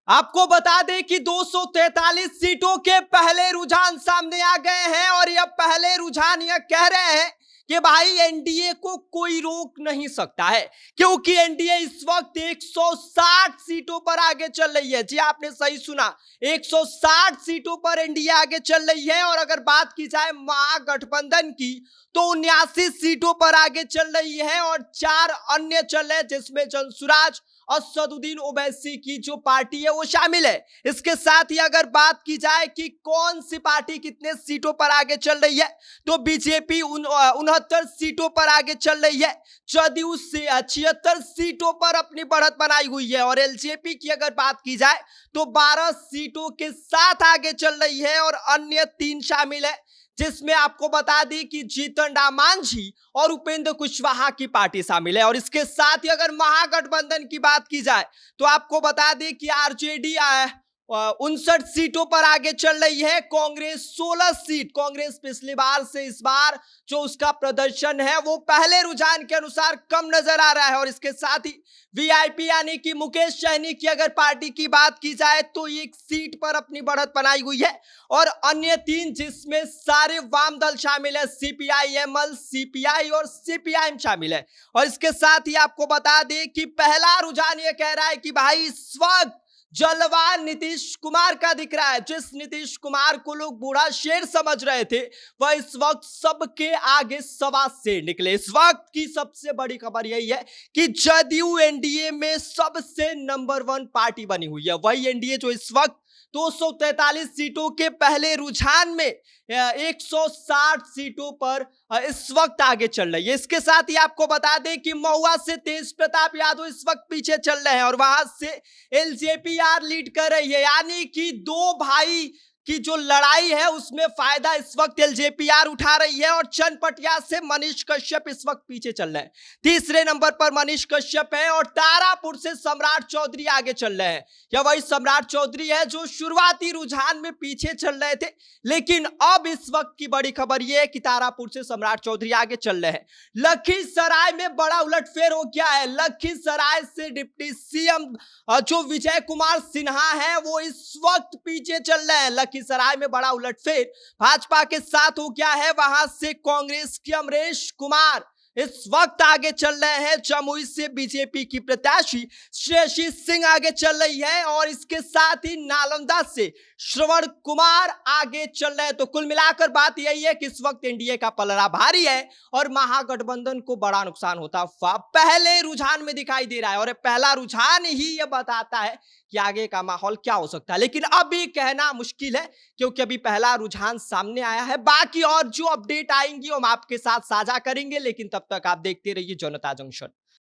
आपको बता दें कि 243 सीटों के पहले रुझान सामने आ गए हैं और यह पहले रुझान यह कह रहे हैं कि भाई एनडीए को कोई रोक नहीं सकता है, क्योंकि एनडीए इस वक्त 160 सीटों पर आगे चल रही है। जी आपने सही सुना, 160 सीटों पर एनडीए आगे चल रही है। और अगर बात की जाए महागठबंधन की तो 79 सीटों पर आगे चल रही है और 4 अन्य चल रहे हैं, जिसमें जनसुराज असदुद्दीन ओवैसी की जो पार्टी है वो शामिल है। इसके साथ ही अगर बात की जाए कि कौन सी पार्टी कितने सीटों पर आगे चल रही है, तो बीजेपी 69 सीटों पर आगे चल रही है। जदयू से 76 सीटों पर अपनी बढ़त बनाई हुई है और एलजेपी की अगर बात की जाए तो 12 सीटों के साथ आगे चल रही है और अन्य 3 शामिल है, जिसमें आपको बता दी कि जीतन राम मांझी और उपेंद्र कुशवाहा की पार्टी शामिल है। और इसके साथ ही अगर महागठबंधन की बात की जाए तो आपको बता दें कि आरजेडी 59 सीटों पर आगे चल रही है, कांग्रेस 16 सीट। कांग्रेस पिछली बार से इस बार जो उसका प्रदर्शन है वो पहले रुझान के अनुसार कम नजर आ रहा है। और इसके साथ ही वीआईपी यानी कि मुकेश सहनी की अगर पार्टी की बात की जाए तो 1 सीट पर अपनी बढ़त बनाई हुई है और अन्य 3 जिसमें सारे वाम दल शामिल है, सीपीआई एमएल, सीपीआई और सीपीआईएम शामिल है। और इसके साथ ही आपको बता दें कि पहला रुझान ये कह रहा है कि भाई इस वक्त जलवा नीतीश कुमार का दिख रहा है। जिस नीतीश कुमार को लोग बूढ़ा शेर समझ रहे थे, वह इस वक्त सबके आगे सवा शेर निकले। इस वक्त की सबसे बड़ी खबर यही है कि जदयू एनडीए में सबसे नंबर 1 पार्टी बनी हुई है। वही एनडीए जो इस वक्त 243 सीटों के पहले रुझान में 160 सीटों पर इस वक्त आगे चल रही है। इसके साथ ही आपको बता दें कि महुआ से तेज प्रताप यादव इस वक्त पीछे चल रहे हैं और वहां से एलजेपीआर लीड कर रही है, यानी कि 2 भाई की जो लड़ाई है उसमें फायदा इस वक्त एलजेपीआर उठा रही है। और चनपटिया से मनीष कश्यप इस वक्त पीछे चल रहे हैं। तीसरे नंबर पर मनीष कश्यप है और तारापुर से सम्राट चौधरी आगे चल रहे हैं। यह वही सम्राट चौधरी है जो शुरुआती रुझान में पीछे चल रहे थे, लेकिन अब इस वक्त की बड़ी खबर यह है कि तारापुर से सम्राट चौधरी आगे चल रहे हैं। लखीसराय में बड़ा उलटफेर हो गया है। लखीसराय से डिप्टी सीएम जो विजय कुमार सिन्हा है वो इस वक्त पीछे चल रहे हैं। लखीसराय में बड़ा उलटफेर भाजपा के साथ हो गया है। वहां से कांग्रेस के अमरेश कुमार इस वक्त आगे चल रहे हैं। जमुई से बीजेपी की प्रत्याशी श्रेयसी सिंह आगे चल रही है और इसके साथ ही नालंदा से श्रवण कुमार आगे चल रहे हैं। तो कुल मिलाकर बात यही है कि इस वक्त एनडीए का पलड़ा भारी है और महागठबंधन को बड़ा नुकसान होता हुआ पहले रुझान में दिखाई दे रहा है। और पहला रुझान ही यह बताता है कि आगे का माहौल क्या हो सकता है, लेकिन अभी कहना मुश्किल है क्योंकि अभी पहला रुझान सामने आया है। बाकी और जो अपडेट आएंगी हम आपके साथ साझा करेंगे, लेकिन तब तक आप देखते रहिए जनता जंक्शन।